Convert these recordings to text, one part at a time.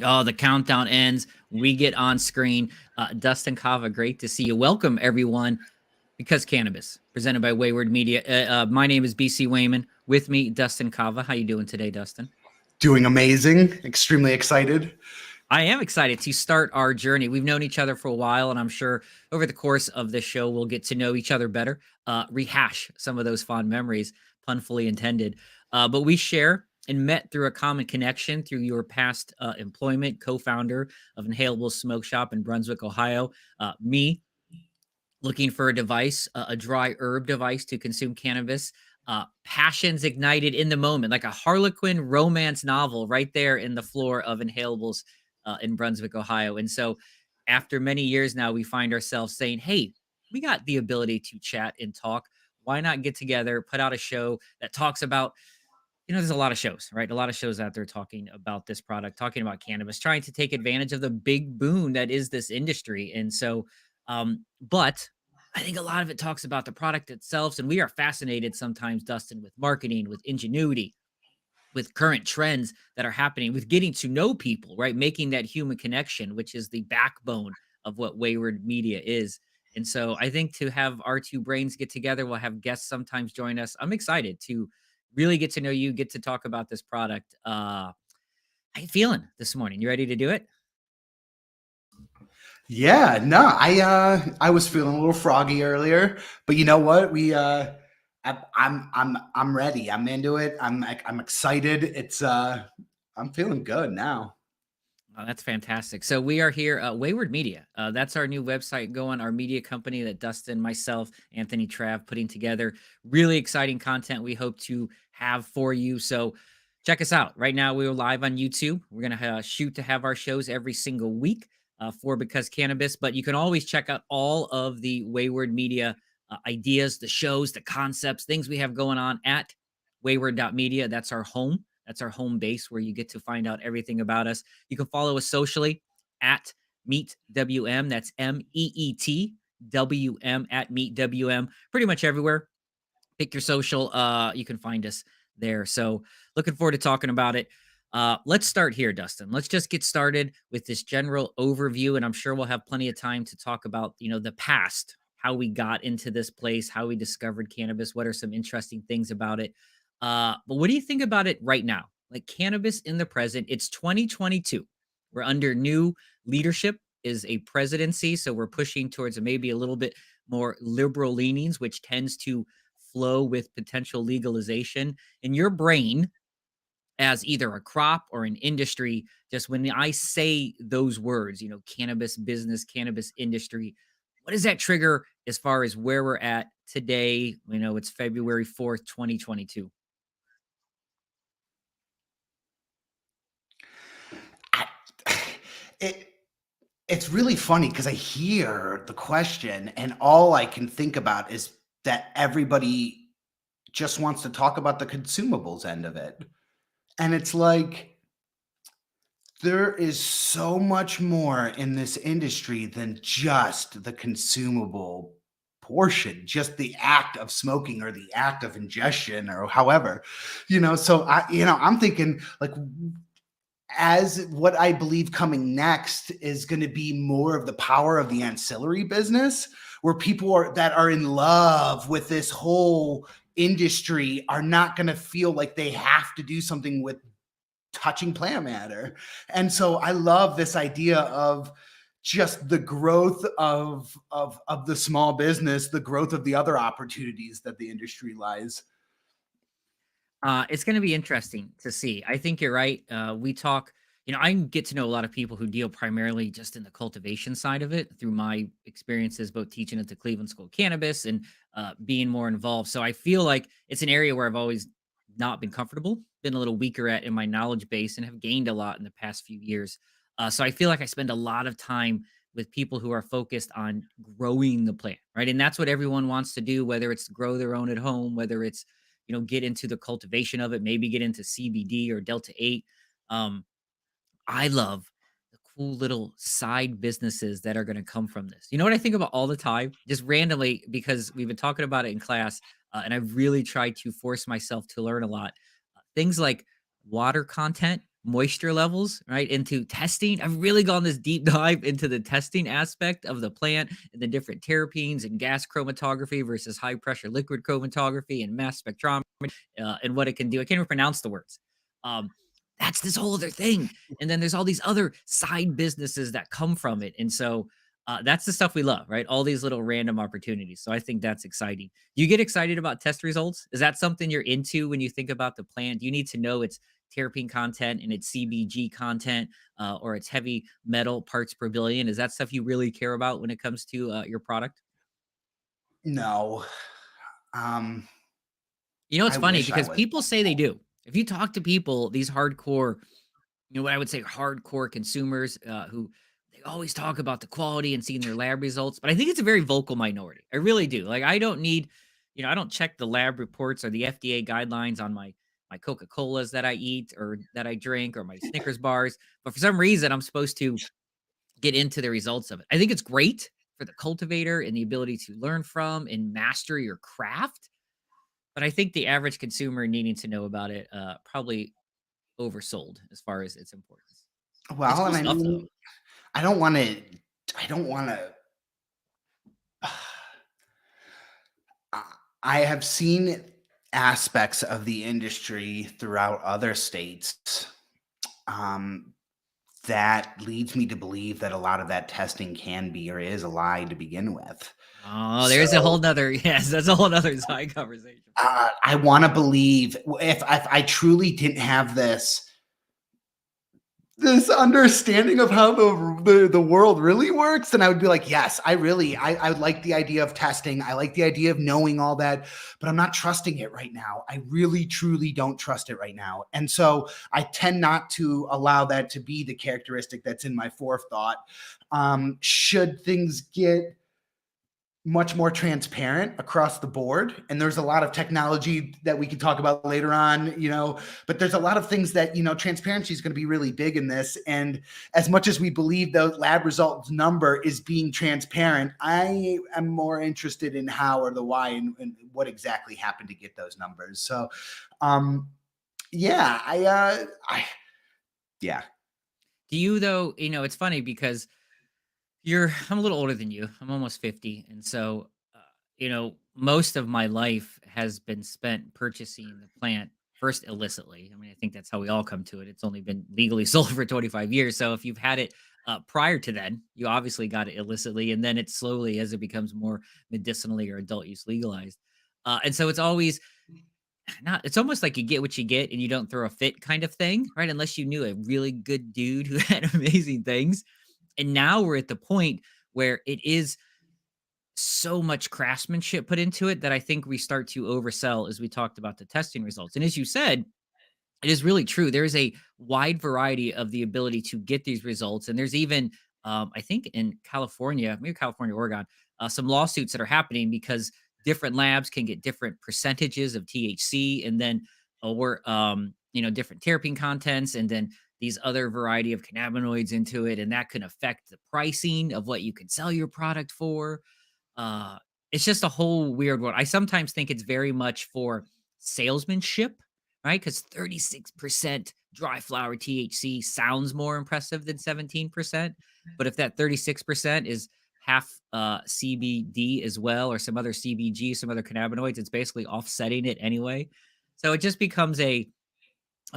Oh, the countdown ends. We get on screen. Dustin Kava, great to see you. Welcome, everyone. Because Cannabis, presented by Wayward Media. My name is B.C. Wehman. With me, Dustin Kava. How you doing today, Dustin? Doing amazing. Extremely excited. I am excited to start our journey. We've known each other for a while, and I'm sure over the course of this show, we'll get to know each other better, rehash some of those fond memories, pun fully intended. But we share and met through a common connection through your past employment, co-founder of Inhalable Smoke Shop in Brunswick, Ohio. Me, looking for a device, a dry herb device to consume cannabis. Passions ignited in the moment, like a Harlequin romance novel right there in the floor of Inhalables in Brunswick, Ohio. And so after many years now, we find ourselves saying, hey, we got the ability to chat and talk. Why not get together, put out a show that talks about, there's a lot of shows, right? A lot of shows out there talking about this product, talking about cannabis, trying to take advantage of the big boon that is this industry. And so, but I think a lot of it talks about the product itself. And we are fascinated sometimes, Dustin, with marketing, with ingenuity, with current trends that are happening, with getting to know people, right? Making that human connection, which is the backbone of what Wayward Media is. And so I think to have our two brains get together, we'll have guests sometimes join us. I'm excited to really get to know you, get to talk about this product. How you feeling this morning? You ready to do it? Yeah, no, I was feeling a little froggy earlier, but you know what? I'm ready. I'm into it. I'm excited. I'm feeling good now. Oh, that's fantastic. So we are here, Wayward Media. That's our new website going, our media company that Dustin, myself, Anthony Trav putting together. Really exciting content we hope to have for you. So check us out. Right now, we're live on YouTube. We're going to shoot to have our shows every single week for Because Cannabis, but you can always check out all of the Wayward Media ideas, the shows, the concepts, things we have going on at wayward.media. That's our home. That's our home base where you get to find out everything about us. You can follow us socially at MeetWM. That's MEETWM at MeetWM. Pretty much everywhere. Pick your social. You can find us there. So looking forward to talking about it. Let's start here, Dustin. Let's just get started with this general overview, and I'm sure we'll have plenty of time to talk about, the past, how we got into this place, how we discovered cannabis, what are some interesting things about it. But what do you think about it right now? Like cannabis in the present, it's 2022. We're under new leadership is a presidency. So we're pushing towards maybe a little bit more liberal leanings, which tends to flow with potential legalization. In your brain, as either a crop or an industry, just when I say those words, cannabis business, cannabis industry, what does that trigger as far as where we're at today? It's February 4th, 2022. It's really funny because I hear the question and all I can think about is that everybody just wants to talk about the consumables end of it. And it's like, there is so much more in this industry than just the consumable portion, just the act of smoking or the act of ingestion or however, so I'm thinking like, as what I believe coming next is going to be more of the power of the ancillary business, where people that are in love with this whole industry are not going to feel like they have to do something with touching plant matter. And so I love this idea of just the growth of the small business, the growth of the other opportunities that the industry lies. It's going to be interesting to see. I think you're right. We talk, I get to know a lot of people who deal primarily just in the cultivation side of it through my experiences, both teaching at the Cleveland School of Cannabis and being more involved. So I feel like it's an area where I've always not been comfortable, been a little weaker at in my knowledge base, and have gained a lot in the past few years. So I feel like I spend a lot of time with people who are focused on growing the plant, right? And that's what everyone wants to do, whether it's grow their own at home, whether it's get into the cultivation of it, maybe get into CBD or Delta 8. I love the cool little side businesses that are going to come from this. You know what I think about all the time? Just randomly, because we've been talking about it in class, and I've really tried to force myself to learn a lot. Things like water content moisture levels, right, into testing. I've really gone this deep dive into the testing aspect of the plant and the different terpenes and gas chromatography versus high pressure liquid chromatography and mass spectrometry and what it can do. I can't even pronounce the words. Um, that's this whole other thing. And then there's all these other side businesses that come from it. And so that's the stuff we love, right? All these little random opportunities. So I think that's exciting. You get excited about test results? Is that something you're into when you think about the plant? You need to know its terpene content and its CBG content or its heavy metal parts per billion. Is that stuff you really care about when it comes to your product? No. Um, You know, it's I funny wish I because was. people say they do. If you talk to people, these hardcore, what I would say hardcore consumers who they always talk about the quality and seeing their lab results, but I think it's a very vocal minority. I really do. Like I don't need, I don't check the lab reports or the FDA guidelines on my Coca-Colas that I eat or that I drink or my Snickers bars, but for some reason I'm supposed to get into the results of it. I think it's great for the cultivator and the ability to learn from and master your craft, but I think the average consumer needing to know about it probably oversold as far as its importance. It's Well, cool and I stuff though. mean, I don't want to. I don't want to. I have seen aspects of the industry throughout other states um, that leads me to believe that a lot of that testing can be or is a lie to begin with. Oh, there's a whole So nother yes, that's a whole nother side conversation for sure. I want to believe if I truly didn't have this understanding of how the world really works, then I would be like, yes, I like the idea of testing. I like the idea of knowing all that, but I'm not trusting it right now. I really truly don't trust it right now. And so I tend not to allow that to be the characteristic that's in my forethought. Should things get much more transparent across the board, and there's a lot of technology that we can talk about later on, but there's a lot of things that, transparency is going to be really big in this. And as much as we believe the lab results number is being transparent, I am more interested in how or the why and what exactly happened to get those numbers. So yeah, yeah. Do you though, it's funny because I'm a little older than you. I'm almost 50. And so, most of my life has been spent purchasing the plant first illicitly. I mean, I think that's how we all come to it. It's only been legally sold for 25 years. So if you've had it prior to then, you obviously got it illicitly. And then it slowly, as it becomes more medicinally or adult use legalized. And so it's always not, it's almost like you get what you get and you don't throw a fit kind of thing, right? Unless you knew a really good dude who had amazing things. And now we're at the point where it is so much craftsmanship put into it that I think we start to oversell as we talked about the testing results. And as you said, it is really true. There is a wide variety of the ability to get these results. And there's even, I think in California, maybe California, Oregon, some lawsuits that are happening because different labs can get different percentages of THC and then different terpene contents and then these other variety of cannabinoids into it. And that can affect the pricing of what you can sell your product for. uh, it's just a whole weird world. I sometimes think it's very much for salesmanship, right? Because 36% dry flower THC sounds more impressive than 17%. But if that 36% is half CBD as well, or some other CBG, some other cannabinoids, it's basically offsetting it anyway. So it just becomes a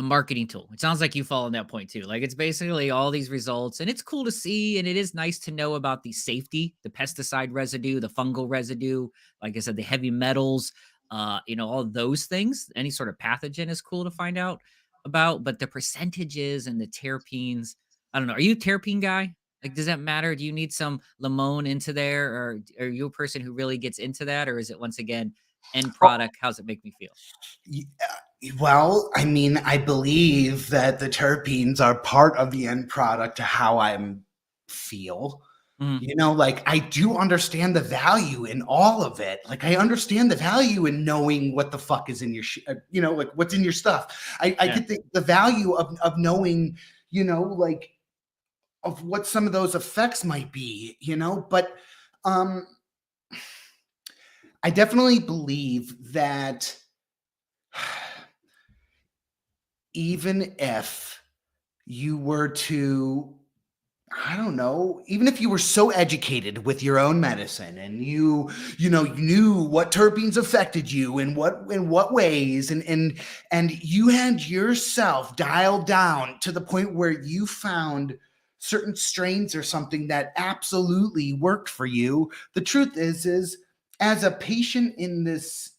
marketing tool. It sounds like you fall on that point too. Like it's basically all these results, and it's cool to see, and it is nice to know about the safety, the pesticide residue, the fungal residue, like I said, the heavy metals, all those things. Any sort of pathogen is cool to find out about, but the percentages and the terpenes, I don't know. Are you a terpene guy? Like, does that matter? Do you need some limon into there, or are you a person who really gets into that, or is it once again end product? How's it make me feel? Well, I mean, I believe that the terpenes are part of the end product to how I feel. Mhm. Like I do understand the value in all of it. Like I understand the value in knowing what the fuck is in your, like what's in your stuff. I Yeah. get the value of knowing, like of what some of those effects might be, but um, I definitely believe that even if you were to, I don't know, even if you were so educated with your own medicine and you knew what terpenes affected you in what ways, and you had yourself dialed down to the point where you found certain strains or something that absolutely worked for you. The truth is as a patient in this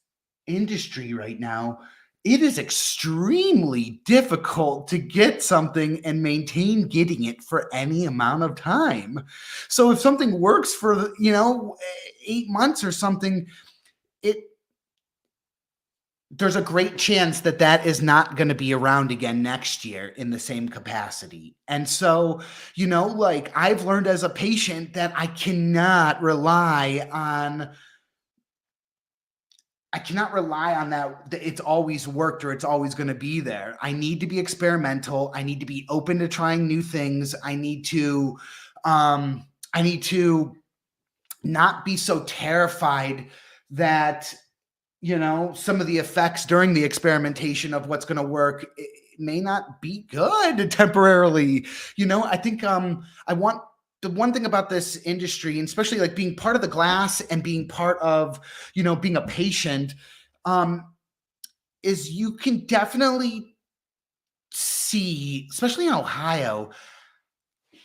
industry right now, it is extremely difficult to get something and maintain getting it for any amount of time. So if something works for, 8 months or something, it there's a great chance that that is not going to be around again next year in the same capacity. And so, like I've learned as a patient that I cannot rely on that it's always worked or it's always going to be there. I need to be experimental. I need to be open to trying new things. I need to not be so terrified that, some of the effects during the experimentation of what's going to work may not be good temporarily. I think I want the one thing about this industry, and especially like being part of the glass and being part of, being a patient, um, is you can definitely see, especially in Ohio,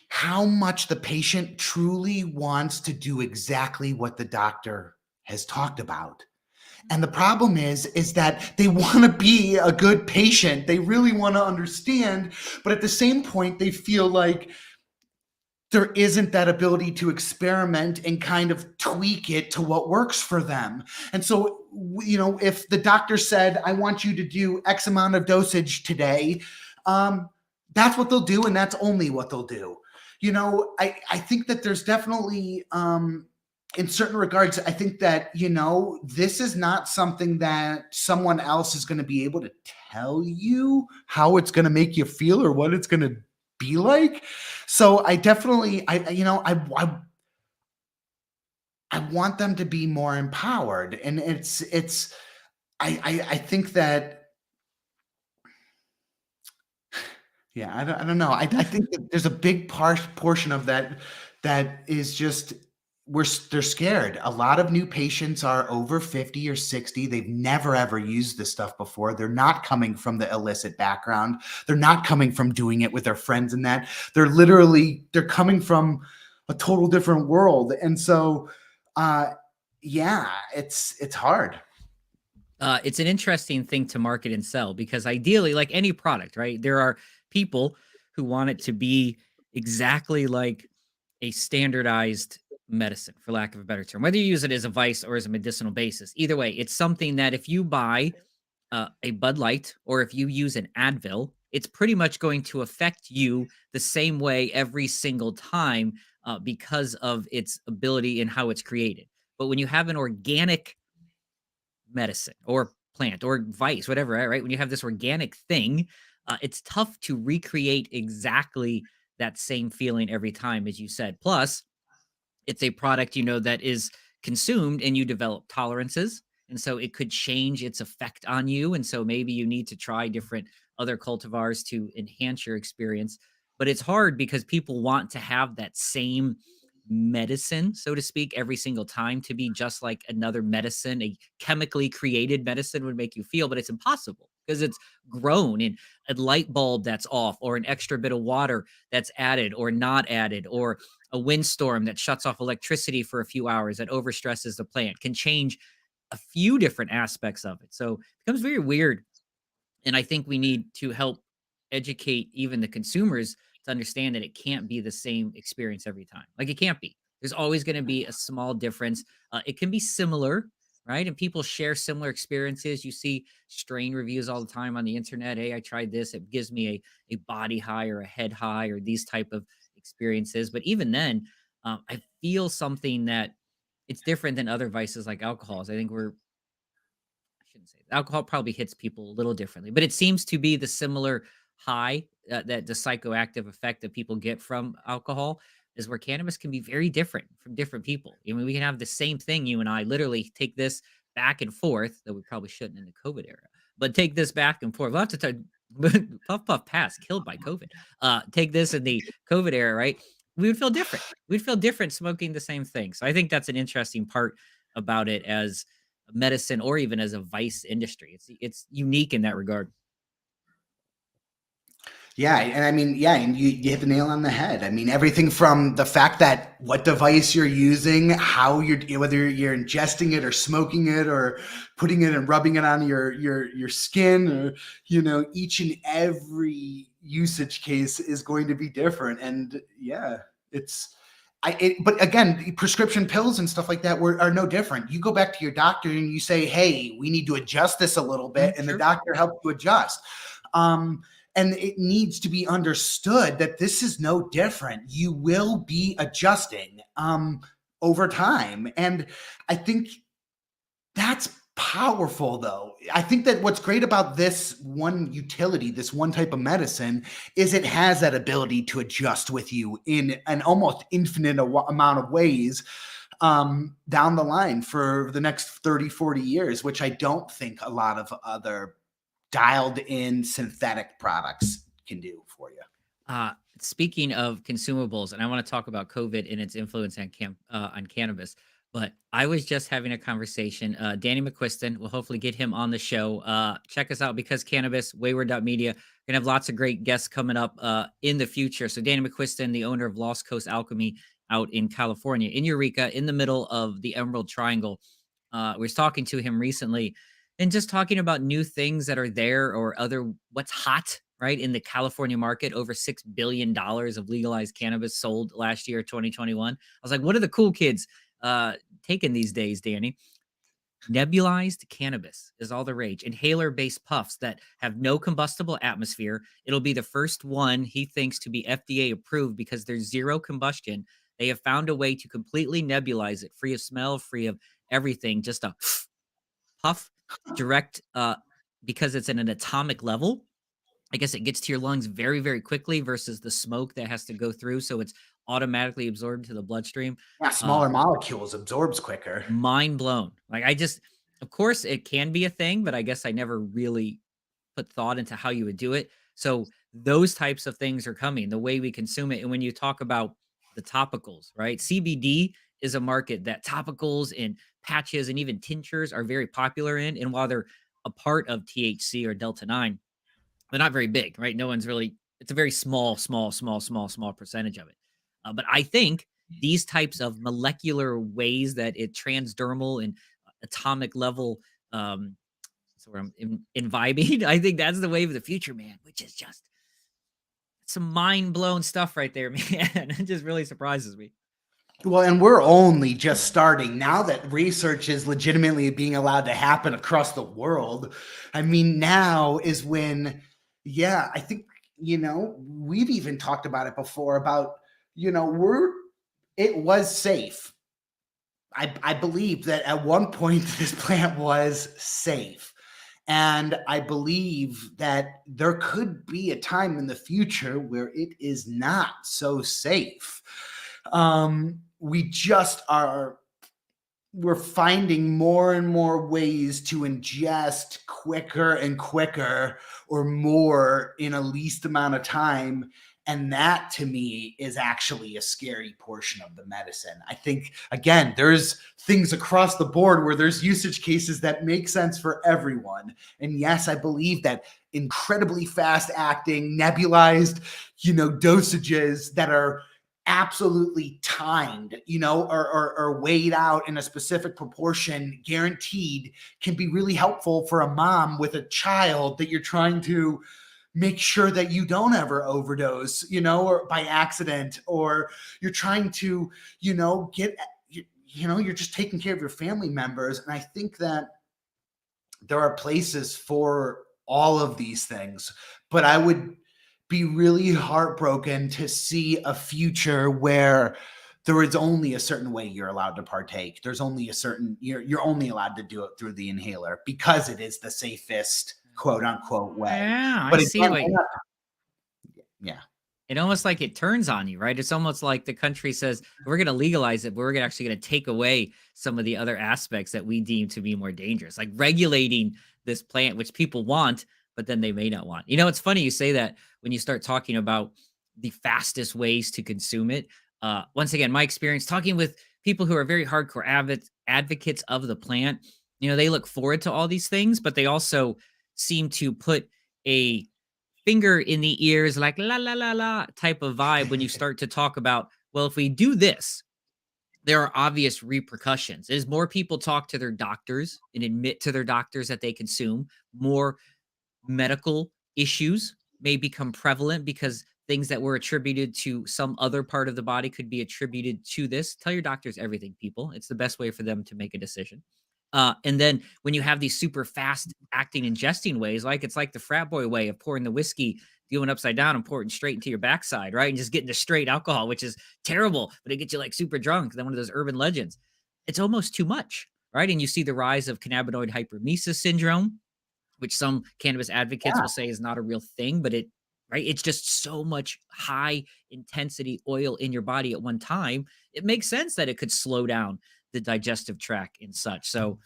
how much the patient truly wants to do exactly what the doctor has talked about. And the problem is that they want to be a good patient. They really want to understand, but at the same point, they feel like there isn't that ability to experiment and kind of tweak it to what works for them. And so, if the doctor said, I want you to do X amount of dosage today, um, that's what they'll do. And that's only what they'll do. I think that there's definitely, in certain regards, I think that, this is not something that someone else is going to be able to tell you how it's going to make you feel or what it's going to be like. So I definitely, I want them to be more empowered, and I think that, yeah, I don't know. I think that there's a big portion of that that is just they're scared. A lot of new patients are over 50 or 60. They've never ever used this stuff before. They're not coming from the illicit background. They're not coming from doing it with their friends and that. They're coming from a total different world. And so uh yeah, it's hard. It's an interesting thing to market and sell because ideally, like any product, right? There are people who want it to be exactly like a standardized medicine, for lack of a better term, whether you use it as a vice or as a medicinal basis. Either way, it's something that if you buy a Bud Light or if you use an Advil, it's pretty much going to affect you the same way every single time because of its ability and how it's created. But when you have an organic medicine or plant or vice, whatever, right? When you have this organic thing, it's tough to recreate exactly that same feeling every time, as you said. Plus, it's a product, that is consumed and you develop tolerances. And so it could change its effect on you. And so maybe you need to try different other cultivars to enhance your experience. But it's hard because people want to have that same medicine, so to speak, every single time to be just like another medicine. A chemically created medicine would make you feel, but it's impossible because it's grown in a light bulb that's off, or an extra bit of water that's added or not added, or a windstorm that shuts off electricity for a few hours that overstresses the plant can change a few different aspects of it. So it becomes very weird, and I think we need to help educate even the consumers to understand that it can't be the same experience every time. Like it can't be. There's always going to be a small difference. It can be similar, right? And people share similar experiences. You see strain reviews all the time on the internet. Hey, I tried this. It gives me a body high or a head high or these type of experiences. But even then, I feel something that it's different than other vices like alcohols. I think I shouldn't say that. Alcohol probably hits people a little differently, but it seems to be the similar high that the psychoactive effect that people get from alcohol is where cannabis can be very different from different people. I mean, we can have the same thing. You and I literally take this back and forth, though we probably shouldn't in the COVID era, but take this back and forth. We'll have to Puff puff pass, killed by COVID. Take this in the COVID era, right? We would feel different. We'd feel different smoking the same thing. So I think that's an interesting part about it as medicine or even as a vice industry. It's unique in that regard. Yeah, and I mean, yeah, and you hit the nail on the head. I mean, everything from the fact that what device you're using, how you're whether you're ingesting it or smoking it or putting it and rubbing it on your skin, or each and every usage case is going to be different. And yeah, but again, prescription pills and stuff like that are no different. You go back to your doctor and you say, "Hey, we need to adjust this a little bit," and the Sure. doctor helps you adjust. Um, and it needs to be understood that this is no different. You will be adjusting over time. And I think that's powerful, though. I think that what's great about this one utility, this one type of medicine, is it has that ability to adjust with you in an almost infinite amount of ways down the line for the next 30, 40 years, which I don't think a lot of other dialed in synthetic products can do for you. Speaking of consumables, and I want to talk about COVID and its influence on cannabis, but I was just having a conversation. Danny McQuiston, we'll hopefully get him on the show. Check us out because cannabis, Wayward Media. Gonna have lots of great guests coming up in the future. So Danny McQuiston, the owner of Lost Coast Alchemy out in California, in Eureka, in the middle of the Emerald Triangle. Was talking to him recently and just talking about new things that are there or other what's hot right in the California market. Over $6 billion of legalized cannabis sold last year, 2021. I was like, what are the cool kids taking these days, Danny? Nebulized cannabis is all the rage. Inhaler based puffs that have no combustible atmosphere. It'll be the first one he thinks to be FDA approved because there's zero combustion. They have found a way to completely nebulize it, free of smell, free of everything, just a puff direct because it's at an atomic level. I guess it gets to your lungs very, very quickly versus the smoke that has to go through. So it's automatically absorbed to the bloodstream. Yeah, Uh, smaller molecules absorbs quicker. Mind blown. Like of course, it can be a thing, but I guess I never really put thought into how you would do it. So those types of things are coming, the way we consume it. And when you talk about the topicals, right? CBD is a market that topicals and patches and even tinctures are very popular in. And while they're a part of THC or Delta 9, they're not very big, right? No one's really, it's a very small percentage of it. But I think these types of molecular ways that it transdermal and atomic level, so where I'm imbibing, I think that's the wave of the future, man, which is just some mind blown stuff right there, man. It just really surprises me. Well, and we're only just starting now that research is legitimately being allowed to happen across the world. I mean, now is when, yeah, I think, we've even talked about it before about, it was safe. I believe that at one point this plant was safe. And I believe that there could be a time in the future where it is not so safe. We just we're finding more and more ways to ingest quicker and quicker or more in a least amount of time. And that to me is actually a scary portion of the medicine. I think, again, there's things across the board where there's usage cases that make sense for everyone. And yes, I believe that incredibly fast acting, nebulized, dosages that are absolutely timed, or weighed out in a specific proportion, guaranteed, can be really helpful for a mom with a child that you're trying to make sure that you don't ever overdose, or by accident, or you're trying to, you're just taking care of your family members. And I think that there are places for all of these things, but I would be really heartbroken to see a future where there is only a certain way you're allowed to partake. There's only a certain, you're only allowed to do it through the inhaler because it is the safest, quote unquote, way. Yeah, I But see again, what yeah. it almost like it turns on you, right? It's almost like the country says, we're going to legalize it, but we're actually going to take away some of the other aspects that we deem to be more dangerous, like regulating this plant, which people want, but then they may not want. You know, it's funny you say that when you start talking about the fastest ways to consume it. Once again, my experience talking with people who are very hardcore advocates of the plant, you know, they look forward to all these things, but they also seem to put a finger in the ears, like la la la la type of vibe when you start to talk about, well, if we do this, there are obvious repercussions. As more people talk to their doctors and admit to their doctors that they consume, more medical issues may become prevalent because things that were attributed to some other part of the body could be attributed to this. Tell your doctors everything, people. It's the best way for them to make a decision. And then when you have these super fast acting ingesting ways, like it's like the frat boy way of pouring the whiskey, going upside down and pouring straight into your backside, right? And just getting the straight alcohol, which is terrible, but it gets you like super drunk. Then one of those urban legends. It's almost too much, right? And you see the rise of cannabinoid hypermesis syndrome, which some cannabis advocates Yeah. will say is not a real thing, but it, right? It's just so much high intensity oil in your body at one time. It makes sense that it could slow down the digestive tract and such. So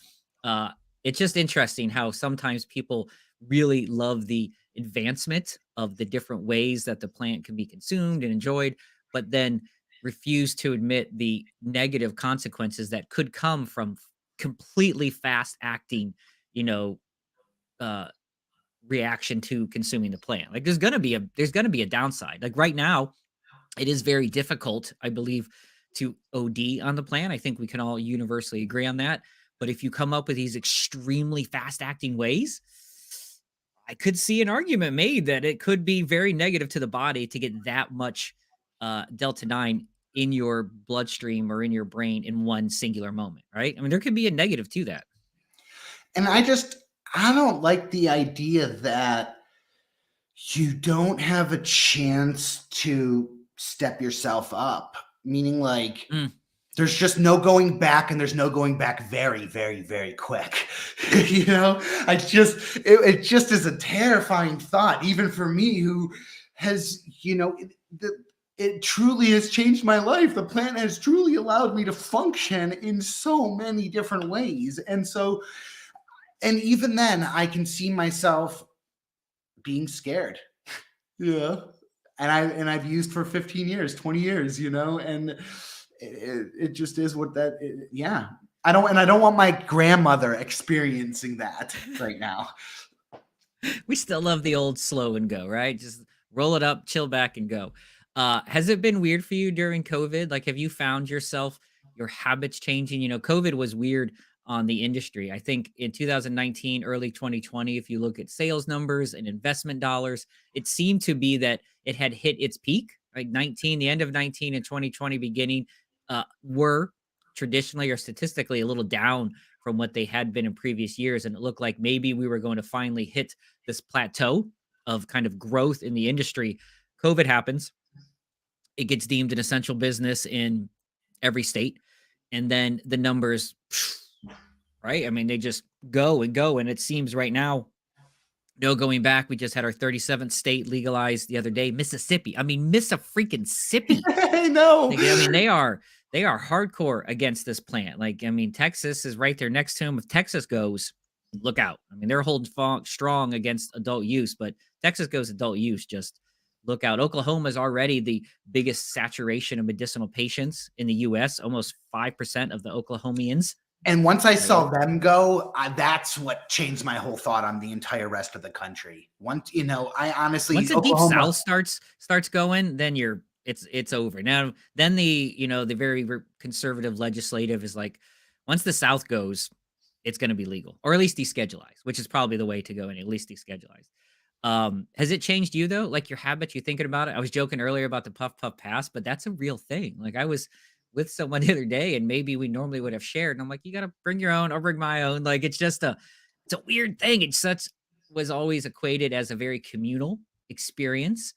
uh, it's just interesting how sometimes people really love the advancement of the different ways that the plant can be consumed and enjoyed, but then refuse to admit the negative consequences that could come from completely fast acting, you know, uh, reaction to consuming the plant. Like there's gonna be a downside. Like right now, it is very difficult, I believe, to OD on the plant. I think we can all universally agree on that. But if you come up with these extremely fast acting ways, I could see an argument made that it could be very negative to the body to get that much delta 9 in your bloodstream or in your brain in one singular moment, right? I mean, there could be a negative to that. And I don't like the idea that you don't have a chance to step yourself up, meaning like Mm. there's just no going back, and there's no going back very, very, very quick. You know, it just is a terrifying thought, even for me who has, you know, it truly has changed my life. The plant has truly allowed me to function in so many different ways. And even then, I can see myself being scared. Yeah. I've used for 15 years, 20 years, you know, and it just is what yeah. I don't want my grandmother experiencing that right now. We still love the old slow and go, right? Just roll it up, chill back, and go. Has it been weird for you during COVID? Like, have you found yourself your habits changing? You know, COVID was weird on the industry. I think in 2019, early 2020, if you look at sales numbers and investment dollars, it seemed to be that it had hit its peak. Like 19, the end of 19 and 2020 beginning were traditionally or statistically a little down from what they had been in previous years. And it looked like maybe we were going to finally hit this plateau of kind of growth in the industry. COVID happens. It gets deemed an essential business in every state. And then the numbers, right? I mean, they just go and go. And it seems right now, no going back. We just had our 37th state legalized the other day, Mississippi. I mean, Miss a freaking Sippy. I know. Like, I mean, they are hardcore against this plant. Like, I mean, Texas is right there next to them. If Texas goes, look out. I mean, they're holding strong against adult use, but Texas goes adult use, just look out. Oklahoma is already the biggest saturation of medicinal patients in the U.S. Almost 5% of the Oklahomians. And once I saw them go, that's what changed my whole thought on the entire rest of the country. Once, you know, I honestly, once the deep south starts going, then it's over. Now, then the very conservative legislative is like, once the South goes, it's going to be legal, or at least deschedulized, which is probably the way to go, and at least deschedulized. Has it changed you though? Like your habits, you thinking about it? I was joking earlier about the puff puff pass, but that's a real thing. Like I was with someone the other day, and maybe we normally would have shared, and I'm like, you got to bring your own. I'll bring my own. Like it's a weird thing. It's such was always equated as a very communal experience.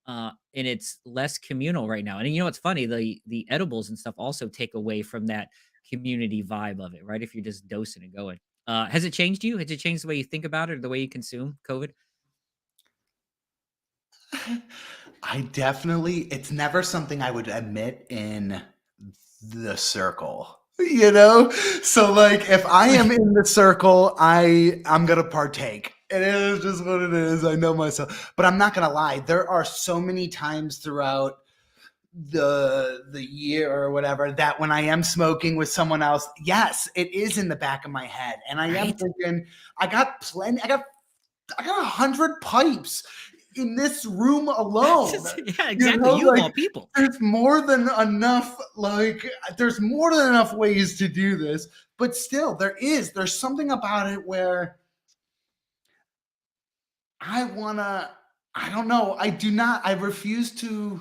And it's less communal right now. And you know what's funny? The edibles and stuff also take away from that community vibe of it, right? If you're just dosing and going. Has it changed you? Has it changed the way you think about it or the way you consume COVID? it's never something I would admit in the circle, you know? So like if I am in the circle, I'm going to partake. It is just what it is. I know myself. But I'm not gonna lie, there are so many times throughout the year or whatever that when I am smoking with someone else, yes, it is in the back of my head. And I am Right? thinking, I got 100 pipes in this room alone. Yeah, exactly. You of Like all people. there's more than enough, there's more than enough ways to do this, but still there's something about it where I don't know. I refuse to,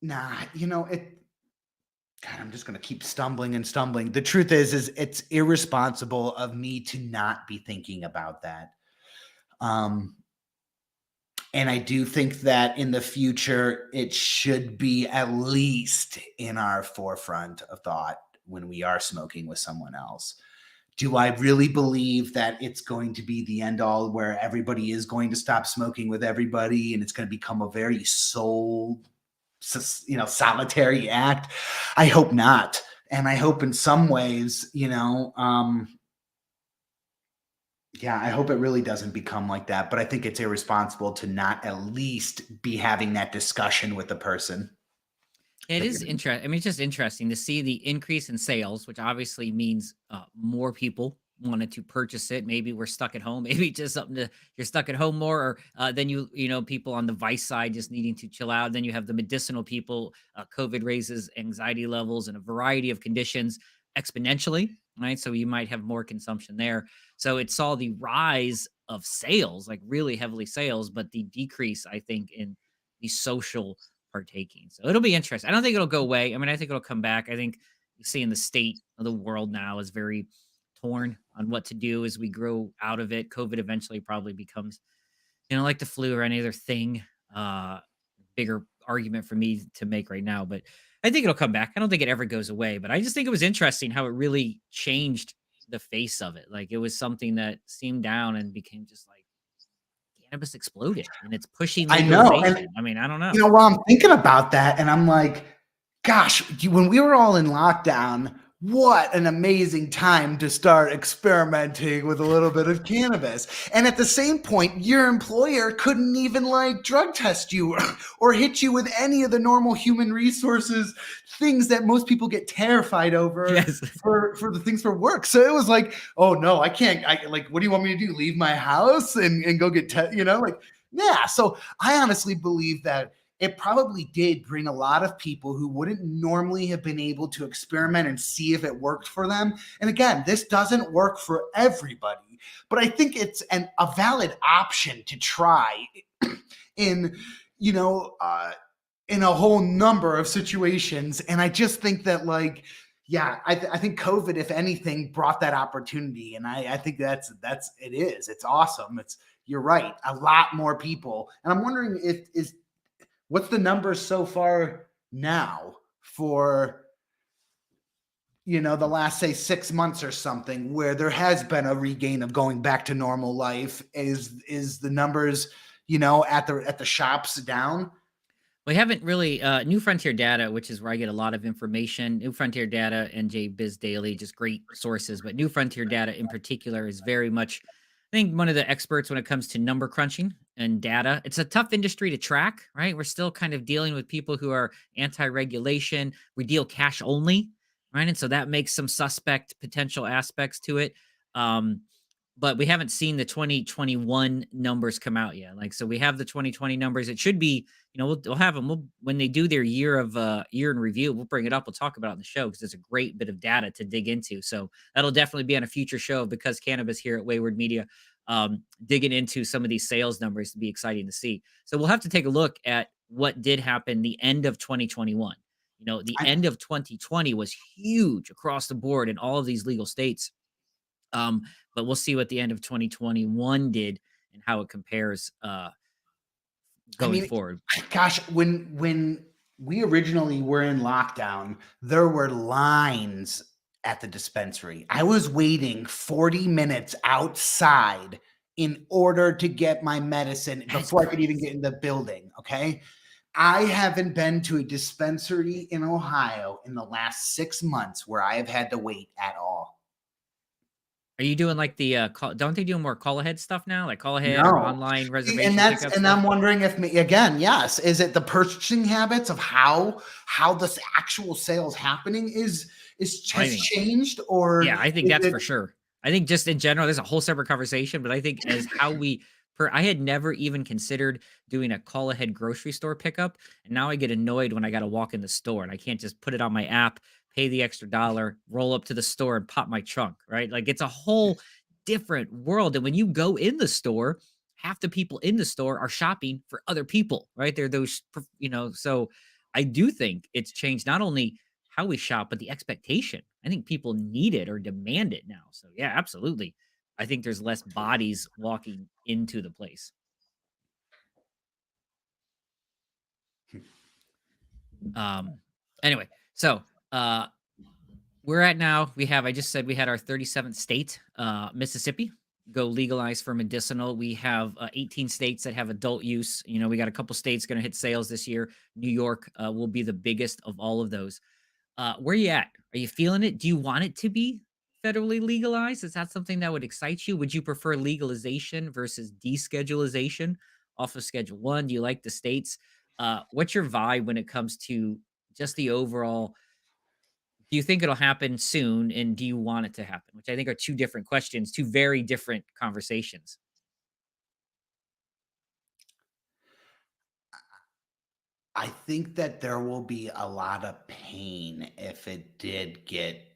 nah, God, I'm just going to keep stumbling and stumbling. The truth is it's irresponsible of me to not be thinking about that. Um, and I do think that in the future, it should be at least in our forefront of thought when we are smoking with someone else. Do I really believe that it's going to be the end all where everybody is going to stop smoking with everybody and it's going to become a very solitary act? I hope not. And I hope in some ways, yeah, I hope it really doesn't become like that. But I think it's irresponsible to not at least be having that discussion with the person It that is you're. interesting. I mean, it's just interesting to see the increase in sales, which obviously means more people wanted to purchase it. Maybe we're stuck at home. Maybe just something to you're stuck at home more, or then people on the vice side just needing to chill out. Then you have the medicinal people. COVID raises anxiety levels and a variety of conditions exponentially, right? So you might have more consumption there. So it saw the rise of sales, like really heavily sales, but the decrease, I think, in the social partaking. So it'll be interesting. I don't think it'll go away. I mean, I think it'll come back. I think you see in the state of the world now is very torn on what to do as we grow out of it. COVID eventually probably becomes, like the flu or any other thing. Uh Bigger argument for me to make right now, but I think it'll come back. I don't think it ever goes away, but I just think it was interesting how it really changed the face of it. Like it was something that seemed down and became just like cannabis exploded and it's pushing I know. And legalization. I mean, I don't know. while I'm thinking about that, and I'm like, gosh, when we were all in lockdown, what an amazing time to start experimenting with a little bit of cannabis. And at the same point, your employer couldn't even like drug test you or hit you with any of the normal human resources things that most people get terrified over Yes. for the things for work. So it was like, oh no, I can't. What do you want me to do? Leave my house and go get yeah. So I honestly believe that it probably did bring a lot of people who wouldn't normally have been able to experiment and see if it worked for them. And again, this doesn't work for everybody, but I think it's a valid option to try in, you know, uh, in a whole number of situations. And I just think that yeah, I think COVID, if anything, brought that opportunity. And I think it's awesome. You're right. A lot more people. And I'm wondering what's the number so far now for the last say 6 months or something where there has been a regain of going back to normal life? Is the numbers at the shops down? We haven't really New Frontier Data, which is where I get a lot of information. New Frontier Data and J Biz Daily, just great sources. But New Frontier Data in particular is very much, I think, one of the experts when it comes to number crunching and data. It's a tough industry to track, right? We're still kind of dealing with people who are anti-regulation. We deal cash only, right? And so that makes some suspect potential aspects to it. Um, but we haven't seen the 2021 numbers come out yet. Like, so we have the 2020 numbers. It should be, we'll have them. When they do their year in review, we'll bring it up. We'll talk about it on the show because it's a great bit of data to dig into. So that'll definitely be on a future show because cannabis here at Wayward Media, digging into some of these sales numbers to be exciting to see. So we'll have to take a look at what did happen the end of 2021. The I, end of 2020 was huge across the board in all of these legal states. But we'll see what the end of 2021 did and how it compares I going mean, forward. gosh, when we originally were in lockdown, there were lines at the dispensary. I was waiting 40 minutes outside in order to get my medicine That's before I could even get crazy. in the building. Okay. I haven't been to a dispensary in Ohio in the last 6 months where I have had to wait at all. Are you doing like the don't they do more call ahead stuff now? Like call ahead or No. online See, and reservation that's pickup and stuff? I'm wondering if again, yes, is it the purchasing habits of how this actual sales happening is I has think changed, or Yeah, I think is that's it? for sure. I think just in general, there's a whole separate conversation, but I think as how we I had never even considered doing a call ahead grocery store pickup. And now I get annoyed when I got to walk in the store and I can't just put it on my app, pay the extra dollar, roll up to the store and pop my trunk, right? Like it's a whole different world. And when you go in the store, half the people in the store are shopping for other people, right? They're those, so I do think it's changed not only how we shop, but the expectation. I think people need it or demand it now. So yeah, absolutely. I think there's less bodies walking into the place. Um anyway, so we're at now we have I just said we had our 37th state, Mississippi go legalize for medicinal. We have 18 states that have adult use. We got a couple states going to hit sales this year. New York will be the biggest of all of those. Where you at? Are you feeling it? Do you want it to be federally legalized? Is that something that would excite you? Would you prefer legalization versus deschedulization off of Schedule 1? Do you like the states? What's your vibe when it comes to just the overall? Do you think it'll happen soon, and do you want it to happen? Which I think are two different questions, two very different conversations. I think that there will be a lot of pain if it did get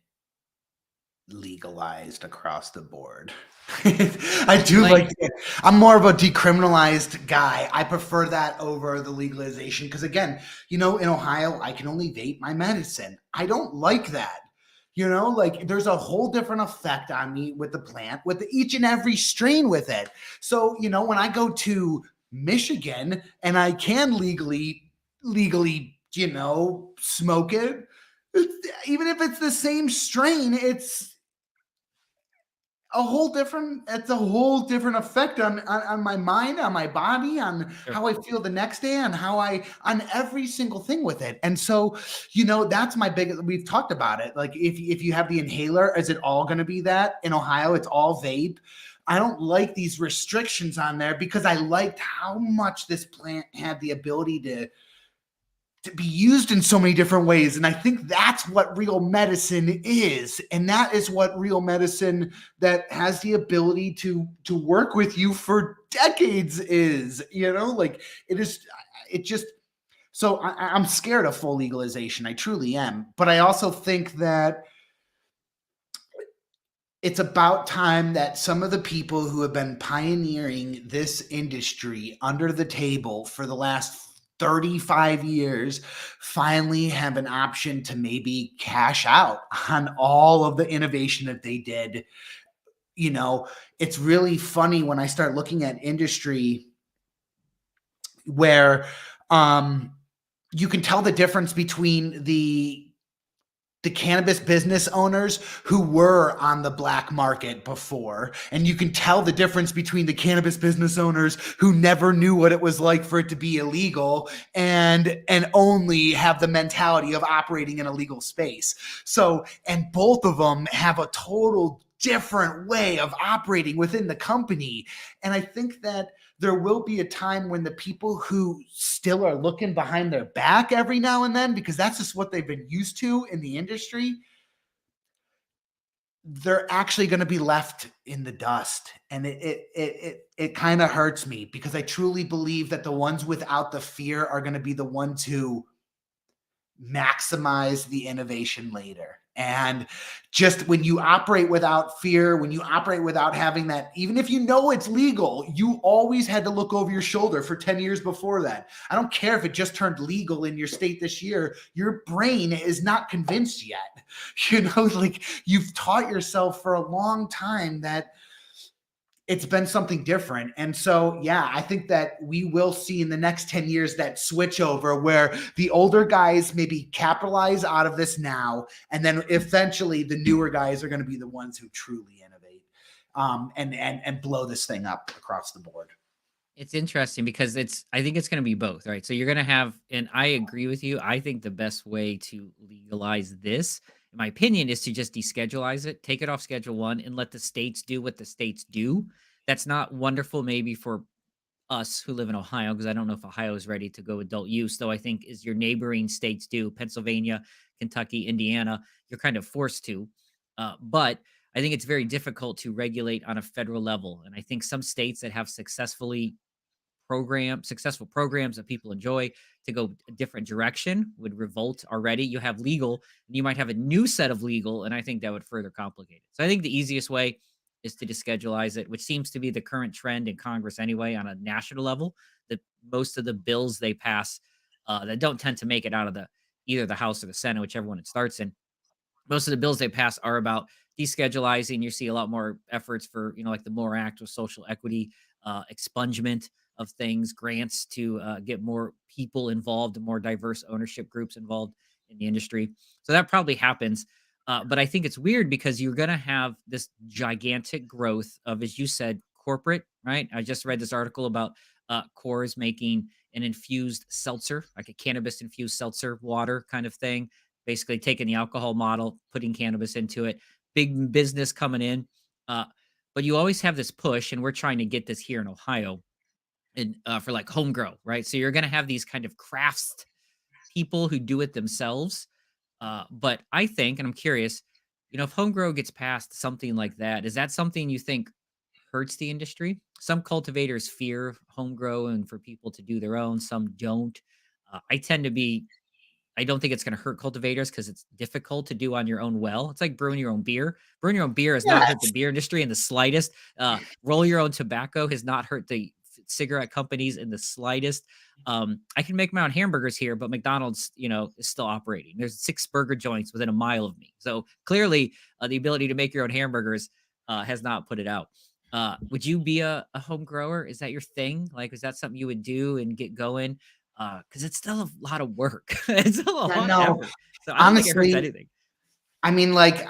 legalized across the board. I do Like, like it. I'm more of a decriminalized guy. I prefer that over the legalization because, again, in Ohio, I can only vape my medicine. I don't like that. Like there's a whole different effect on me with the plant, with each and every strain with it. So, when I go to Michigan and I can legally, smoke it, even if it's the same strain, it's a whole different effect on my mind, on my body, on sure. how I feel the next day, on every single thing with it. And so, that's my biggest. We've talked about it. Like if you have the inhaler, is it all going to be that? In Ohio, it's all vape. I don't like these restrictions on there because I liked how much this plant had the ability to be used in so many different ways. And I think that's what real medicine is. And that is what real medicine that has the ability to work with you for decades is, like it just, so I'm scared of full legalization. I truly am. But I also think that it's about time that some of the people who have been pioneering this industry under the table for the last 35 years finally have an option to maybe cash out on all of the innovation that they did. It's really funny when I start looking at industry where you can tell the difference between the cannabis business owners who were on the black market before. And you can tell the difference between the cannabis business owners who never knew what it was like for it to be illegal and only have the mentality of operating in a legal space. So, and both of them have a total different way of operating within the company. And I think that there will be a time when the people who still are looking behind their back every now and then, because that's just what they've been used to in the industry, they're actually going to be left in the dust. And it kind of hurts me because I truly believe that the ones without the fear are going to be the ones who maximize the innovation later. And just when you operate without fear, when you operate without having that, even if you know it's legal, you always had to look over your shoulder for 10 years before that. I don't care if it just turned legal in your state this year, your brain is not convinced yet. Like you've taught yourself for a long time that it's been something different. And so, yeah, I think that we will see in the next 10 years that switch over where the older guys maybe capitalize out of this now. And then eventually the newer guys are going to be the ones who truly innovate and blow this thing up across the board. It's interesting because I think it's going to be both, right? So you're going to have, and I agree with you. I think the best way to legalize this in my opinion, is to just deschedulize it, take it off Schedule 1, and let the states do what the states do. That's not wonderful maybe for us who live in Ohio, because I don't know if Ohio is ready to go adult use, though I think as your neighboring states do, Pennsylvania, Kentucky, Indiana, you're kind of forced to. But I think it's very difficult to regulate on a federal level. And I think some states that have successful programs that people enjoy to go a different direction would revolt already. You have legal, and you might have a new set of legal, and I think that would further complicate it. So I think the easiest way is to deschedulize it, which seems to be the current trend in Congress anyway on a national level. That most of the bills they pass that don't tend to make it out of the either the House or the Senate, whichever one it starts in, most of the bills they pass are about deschedulizing. You see a lot more efforts for, like the MORE Act with social equity, expungement of things, grants to get more people involved, more diverse ownership groups involved in the industry. So that probably happens. But I think it's weird because you're going to have this gigantic growth of, as you said, corporate, right? I just read this article about Coors making an infused seltzer, like a cannabis infused seltzer water kind of thing, basically taking the alcohol model, putting cannabis into it, big business coming in. Uh, but you always have this push, and we're trying to get this here in Ohio and for like home grow, right? So you're going to have these kind of crafts people who do it themselves. But I think, and I'm curious, if home grow gets past something like that, is that something you think hurts the industry? Some cultivators fear home grow and for people to do their own, some don't. I tend to be I don't think it's gonna hurt cultivators because it's difficult to do on your own well. It's like brewing your own beer. Brewing your own beer has not hurt the Yes. beer industry in the slightest. Roll your own tobacco has not hurt the cigarette companies in the slightest. I can make my own hamburgers here, but McDonald's, is still operating. There's 6 burger joints within a mile of me. So clearly, the ability to make your own hamburgers has not put it out. Would you be a home grower? Is that your thing? Like, is that something you would do and get going? Because it's still a lot of work. It's still a Yeah, lot of no, effort. So I don't think it hurts honestly, anything. I mean, like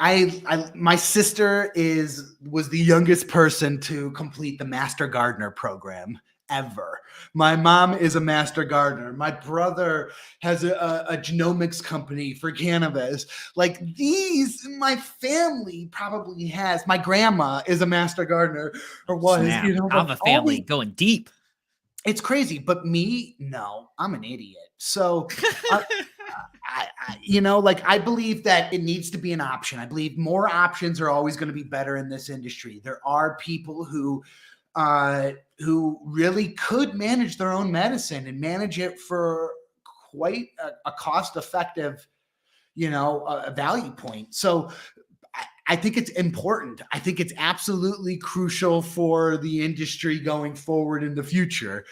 my sister was the youngest person to complete the Master Gardener program ever. My mom is a master gardener. My brother has a genomics company for cannabis. Like my family probably has. My grandma is a master gardener or was, Snap. like Kava all family these. going deep. It's crazy, but me, no, I'm an idiot. So. Uh, like I believe that it needs to be an option. I believe more options are always going to be better in this industry. There are people who really could manage their own medicine and manage it for quite a cost effective, a value point. So I think it's important. I think it's absolutely crucial for the industry going forward in the future.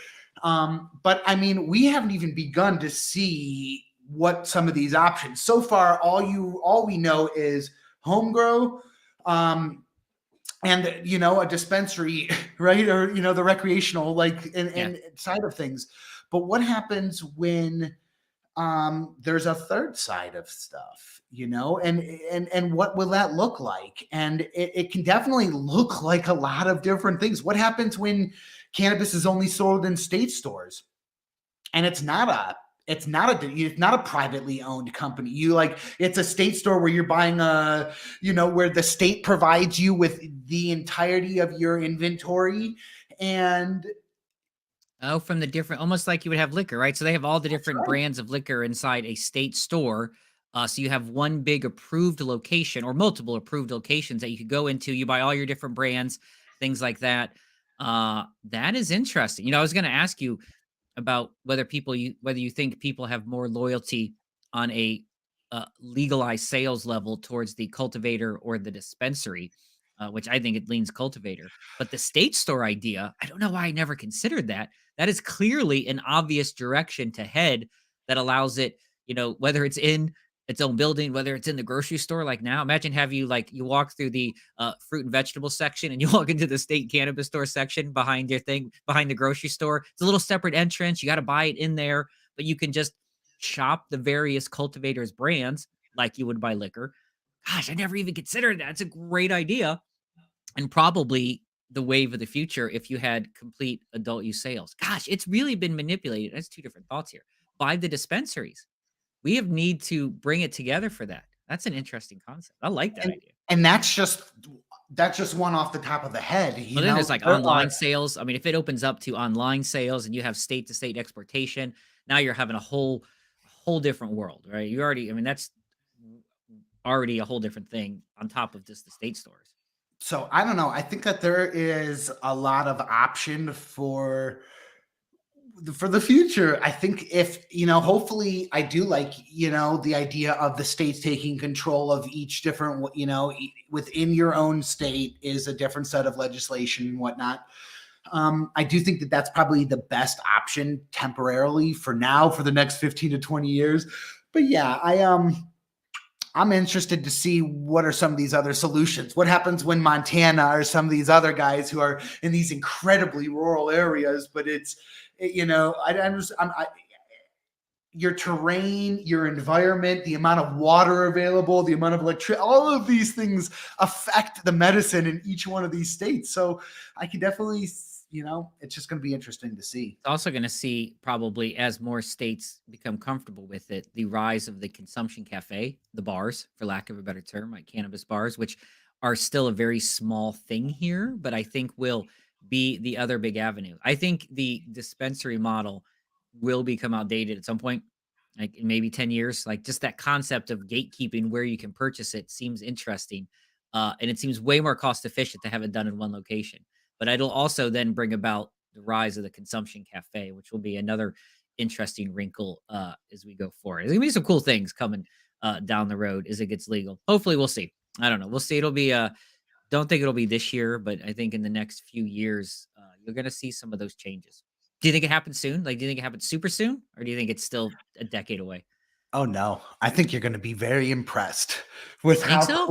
But I mean, we haven't even begun to see what some of these options. So far, all we know is home grow, and a dispensary, right? Or the recreational, like Yeah. and side of things. But what happens when there's a third side of stuff, and what will that look like? And it can definitely look like a lot of different things. What happens when cannabis is only sold in state stores and it's not a privately owned company? It's a state store where you're buying where the state provides you with the entirety of your inventory. And Oh, from the different, almost like you would have liquor, right? So they have all the that's different right. brands of liquor inside a state store. So you have one big approved location or multiple approved locations that you could go into. You buy all your different brands, things like that. That is interesting. I was going to ask you about whether you think people have more loyalty on a legalized sales level towards the cultivator or the dispensary, which I think it leans cultivator. But the state store idea, I don't know why I never considered that. That is clearly an obvious direction to head that allows it, whether it's in its own building, whether it's in the grocery store. Like now, imagine have you like you walk through the fruit and vegetable section and you walk into the state cannabis store section behind your thing, behind the grocery store. It's a little separate entrance. You got to buy it in there, but you can just shop the various cultivators' brands like you would buy liquor. Gosh, I never even considered that. It's a great idea and probably the wave of the future if you had complete adult use sales. Gosh, it's really been manipulated. That's two different thoughts here by the dispensaries. We have need to bring it together for that. That's an interesting concept. I like that And idea. and that's just one off the top of the head, Well, you then know? there's like There are online sales. I mean, if it opens up to online sales and you have state to state exportation, now you're having a whole different world, right? You already, I mean, that's already a whole different thing on top of just the state stores. so I don't know, I think that there is a lot of option for the future. I think if, hopefully I do like, the idea of the states taking control of each different, within your own state is a different set of legislation and whatnot. I do think that that's probably the best option temporarily for now, for the next 15 to 20 years. But yeah, I'm interested to see what are some of these other solutions. What happens when Montana or some of these other guys who are in these incredibly rural areas, but your terrain, your environment, the amount of water available, the amount of electricity, all of these things affect the medicine in each one of these states. So I can definitely, it's just going to be interesting to see. Also going to see probably as more states become comfortable with it, the rise of the consumption cafe, the bars, for lack of a better term, like cannabis bars, which are still a very small thing here, but I think will be the other big avenue. I think the dispensary model will become outdated at some point, like in maybe 10 years. Like just that concept of gatekeeping where you can purchase it seems interesting. And it seems way more cost efficient to have it done in one location. But it'll also then bring about the rise of the consumption cafe, which will be another interesting wrinkle as we go forward. There's gonna be some cool things coming down the road as it gets legal. Hopefully, we'll see. I don't know. We'll see. It'll be. Don't think it'll be this year, but I think in the next few years, you're gonna see some of those changes. Do you think it happens soon? Like, do you think it happens super soon, or do you think it's still a decade away? Oh no, I think you're going to be very impressed with You think how so?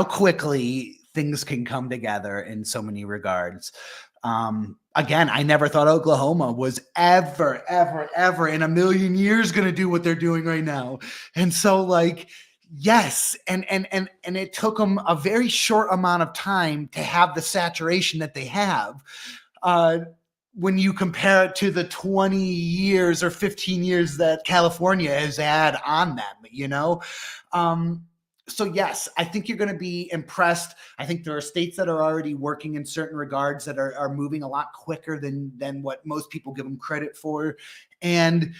quickly things can come together in so many regards. Again, I never thought Oklahoma was ever in a million years going to do what they're doing right now. And so like, yes. And it took them a very short amount of time to have the saturation that they have. Uh, when you compare it to the 20 years or 15 years that California has had on them. Um, so yes, I think you're going to be impressed. I think there are states that are already working in certain regards that are moving a lot quicker than what most people give them credit for. And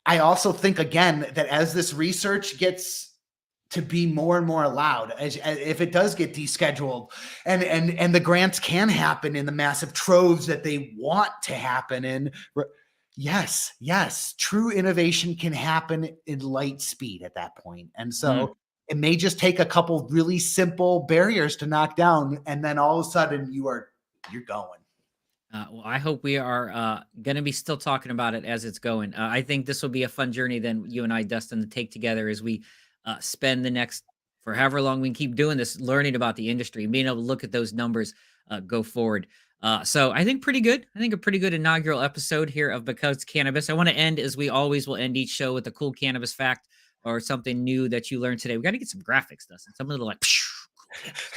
I also think, again, that as this research gets to be more and more allowed, as if it does get descheduled, and the grants can happen in the massive troves that they want to happen in. Yes, true innovation can happen in light speed at that point. And Mm. so it may just take a couple really simple barriers to knock down, and then all of a sudden you're going. Well, I hope we are going to be still talking about it as it's going. I think this will be a fun journey then you and I, Dustin, to take together as we spend the next for however long we can keep doing this, learning about the industry, being able to look at those numbers go forward. So I think pretty good. I think a pretty good inaugural episode here of Because Cannabis. I want to end as we always will end each show with a cool cannabis fact or something new that you learned today. We got to get some graphics, Dustin. Some little like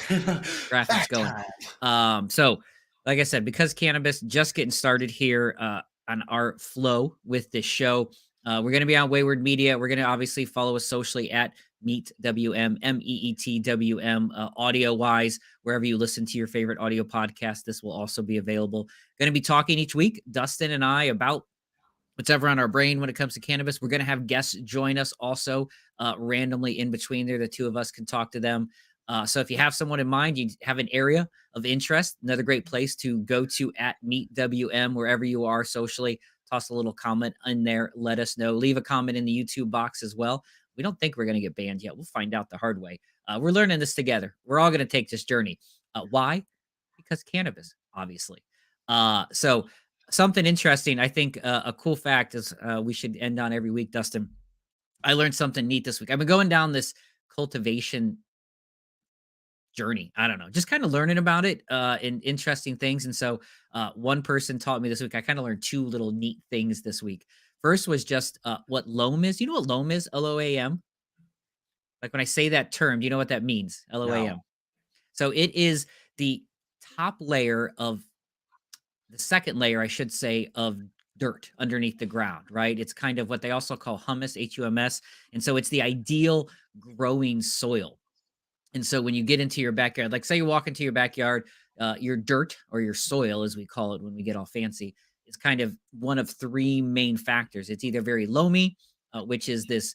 cool graphics Fact going. time. So like I said, because cannabis just getting started here on our flow with this show. We're going to be on Wayward Media. We're going to obviously follow us socially at Meet WM, MEETWM, audio wise, wherever you listen to your favorite audio podcast. This will also be available. Going to be talking each week, Dustin and I, about what's ever on our brain when it comes to cannabis. We're going to have guests join us also randomly in between there. The two of us can talk to them. So if you have someone in mind, you have an area of interest, another great place to go to at Meet WM, wherever you are socially. Toss a little comment in there. Let us know. Leave a comment in the YouTube box as well. We don't think we're going to get banned yet. We'll find out the hard way. We're learning this together. We're all going to take this journey. Why? Because cannabis, obviously. So something interesting. I think a cool fact is we should end on every week, Dustin. I learned something neat this week. I've been going down this cultivation journey. I don't know, just kind of learning about it and interesting things. And so one person taught me this week. I kind of learned two little neat things this week. First was just what loam is. You know what loam is? LOAM. Like when I say that term, do you know what that means? No. LOAM. So it is the top layer of the second layer, I should say, of dirt underneath the ground, right? It's kind of what they also call humus, H-U-M-S. And so it's the ideal growing soil. And so when you get into your backyard, like say you walk into your backyard, your dirt or your soil, as we call it when we get all fancy, is kind of one of three main factors. It's either very loamy, which is this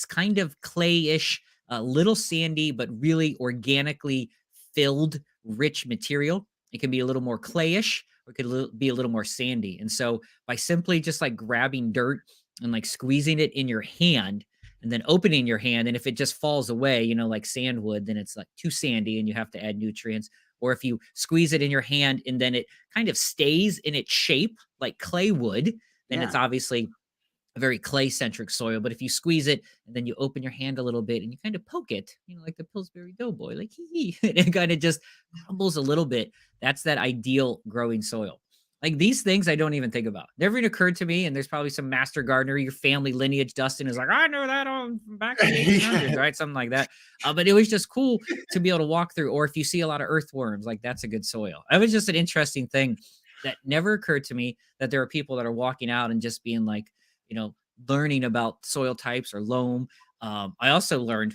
kind of clayish, little sandy, but really organically filled, rich material. It can be a little more clayish, or it could be a little more sandy. And so by simply just like grabbing dirt and like squeezing it in your hand, and then opening your hand, and if it just falls away, like sandwood, then it's like too sandy and you have to add nutrients. Or if you squeeze it in your hand and then it kind of stays in its shape like clay would, then it's Yeah. obviously a very clay-centric soil. But if you squeeze it and then you open your hand a little bit and you kind of poke it, like the Pillsbury Doughboy, like hee hee, and it kind of just crumbles a little bit, that's that ideal growing soil. Like these things I don't even think about. Never even occurred to me. And there's probably some master gardener, your family lineage, Dustin, is like, I know that on back in the 1800s, Yeah. right? Something like that. But it was just cool to be able to walk through. Or if you see a lot of earthworms, like that's a good soil. It was just an interesting thing that never occurred to me, that there are people that are walking out and just being like, learning about soil types or loam. I also learned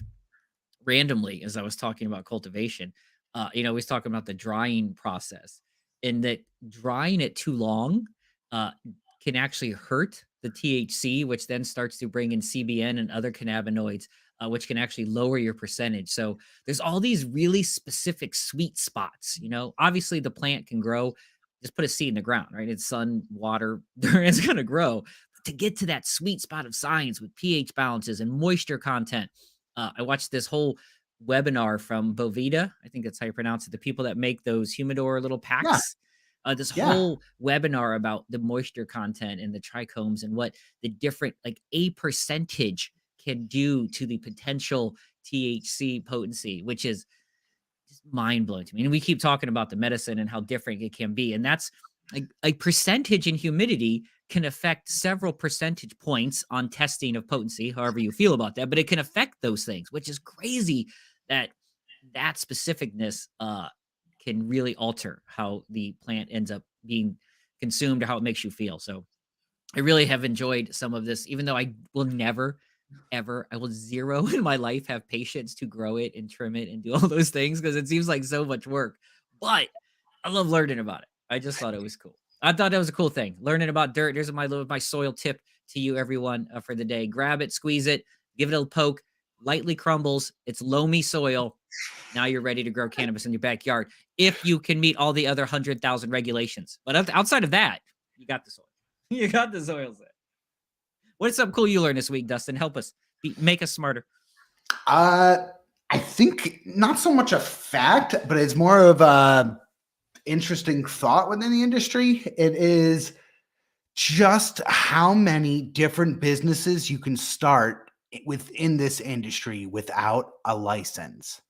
randomly as I was talking about cultivation. I was talking about the drying process, and that drying it too long uh, can actually hurt the THC, which then starts to bring in CBN and other cannabinoids, which can actually lower your percentage. So there's all these really specific sweet spots. Obviously the plant can grow. Just put a seed in the ground, right? It's sun, water, it's going to grow. But to get to that sweet spot of science with pH balances and moisture content, I watched this whole webinar from Bovita. I think that's how you pronounce it. The people that make those humidor little Yeah. packs. This Yeah. whole webinar about the moisture content and the trichomes and what the different, like a percentage can do to the potential THC potency, which is just mind blowing to me. And we keep talking about the medicine and how different it can be. And that's like a percentage in humidity can affect several percentage points on testing of potency, however you feel about that, but it can affect those things, which is crazy that specificness can really alter how the plant ends up being consumed or how it makes you feel. So I really have enjoyed some of this, even though I will never, ever, I will zero in my life have patience to grow it and trim it and do all those things because it seems like so much work. But I love learning about it. I just thought it was cool. I thought that was a cool thing. Learning about dirt. There's my soil tip to you, everyone, for the day. Grab it, squeeze it, give it a poke, lightly crumbles. It's loamy soil. Now you're ready to grow cannabis in your backyard if you can meet all the other 100,000 regulations. But outside of that, you got the soil. You got the soil set. What's something cool you learned this week, Dustin? Help us. Make us smarter. I think not so much a fact, but it's more of a interesting thought within the industry. It is just how many different businesses you can start within this industry without a license.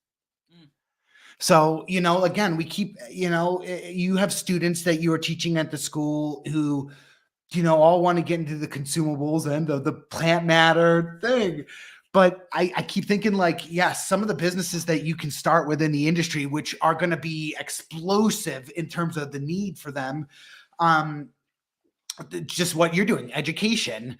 So, again, we keep, you have students that you are teaching at the school who, all want to get into the consumables and the plant matter thing. But I keep thinking like, yes, some of the businesses that you can start within the industry, which are going to be explosive in terms of the need for them. Just what you're doing, education,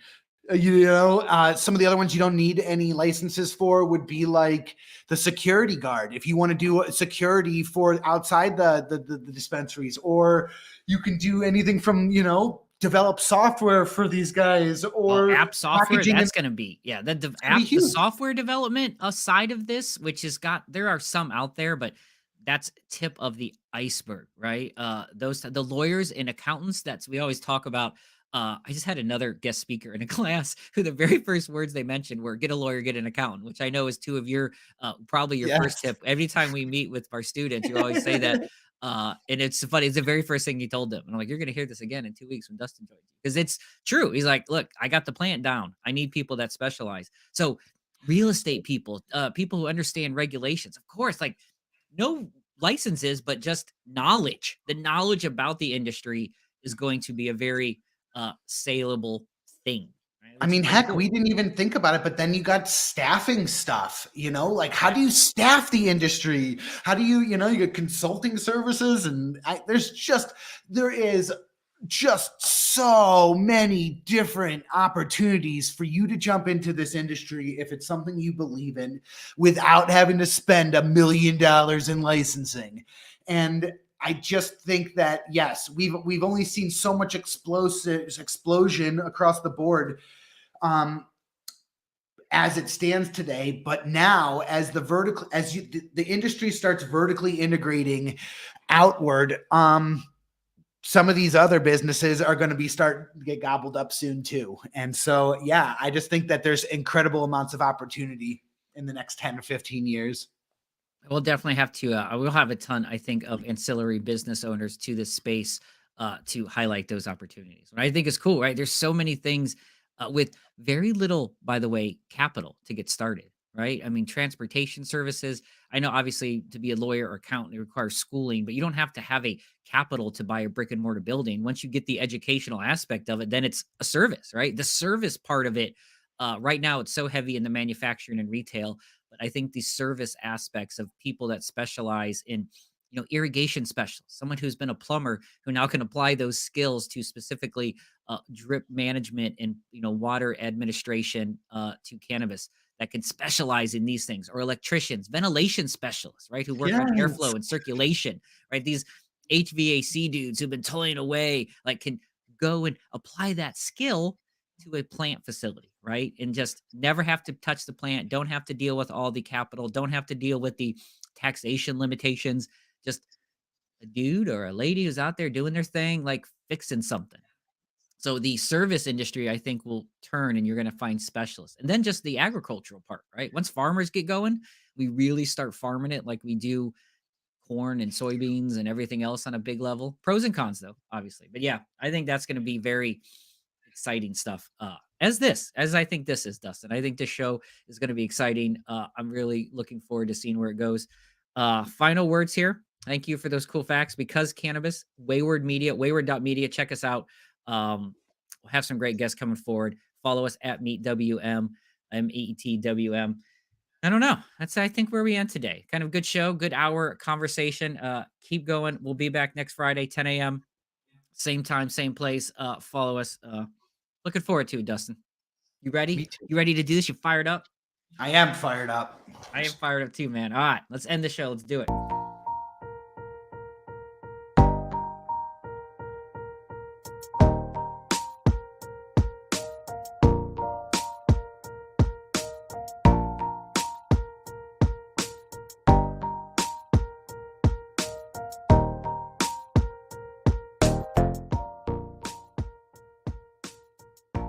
some of the other ones you don't need any licenses for would be like the security guard. If you want to do security for outside the dispensaries, or you can do anything from, develop software for these guys or app software. packaging. That's going to be, the software development side of this, which there are some out there, but that's tip of the iceberg, right? The lawyers and accountants we always talk about. I just had another guest speaker in a class who the very first words they mentioned were get a lawyer, get an accountant, which I know is two of your, probably your first tip. Every time we meet with our students, you always say that. And it's funny. It's the very first thing he told them. And I'm like, you're going to hear this again in 2 weeks when Dustin joins you. Because it's true. He's like, look, I got the plant down. I need people that specialize. So real estate people, people who understand regulations, of course, like no licenses, but just knowledge. The knowledge about the industry is going to be a very saleable thing. Right? I mean, heck, we didn't even think about it, but then you got staffing stuff, like how do you staff the industry? How do you get consulting services? And there is just so many different opportunities for you to jump into this industry if it's something you believe in without having to spend $1 million in licensing. And I just think that, yes, we've only seen so much explosion across the board as it stands today. But now, as the industry starts vertically integrating outward, some of these other businesses are going to start to get gobbled up soon too. And so, yeah, I just think that there's incredible amounts of opportunity in the next 10 or 15 years. We'll definitely have to. We'll have a ton, I think, of ancillary business owners to this space to highlight those opportunities. What I think is cool, right? There's so many things with very little, by the way, capital to get started, right? I mean, transportation services. I know, obviously, to be a lawyer or accountant, it requires schooling, but you don't have to have a capital to buy a brick and mortar building. Once you get the educational aspect of it, then it's a service, right? The service part of it. Right now, it's so heavy in the manufacturing and retail, but I think the service aspects of people that specialize in, irrigation specialists, someone who's been a plumber who now can apply those skills to specifically drip management and water administration to cannabis that can specialize in these things, or electricians, ventilation specialists, right, who work on Yes. airflow and circulation, right? These HVAC dudes who've been toiling away, like, can go and apply that skill to a plant facility, right? And just never have to touch the plant, don't have to deal with all the capital, don't have to deal with the taxation limitations. Just a dude or a lady who's out there doing their thing, like fixing something. So the service industry, I think, will turn and you're going to find specialists. And then just the agricultural part, right? Once farmers get going, we really start farming it like we do corn and soybeans and everything else on a big level. Pros and cons, though, obviously. But yeah, I think that's going to be very exciting stuff. As I think this is, Dustin. I think this show is going to be exciting. I'm really looking forward to seeing where it goes. Final words here. Thank you for those cool facts. Because cannabis, Wayward Media, wayward.media. Check us out. We'll have some great guests coming forward. Follow us at MeetWM, MEETWM. I don't know. That's, I think, where we end today. Kind of good show, good hour conversation. Keep going. We'll be back next Friday, 10 a.m. Same time, same place. Follow us. Looking forward to it, Dustin. You ready? Me too. You ready to do this? You fired up? I am fired up. I am fired up too, man. All right, let's end the show. Let's do it.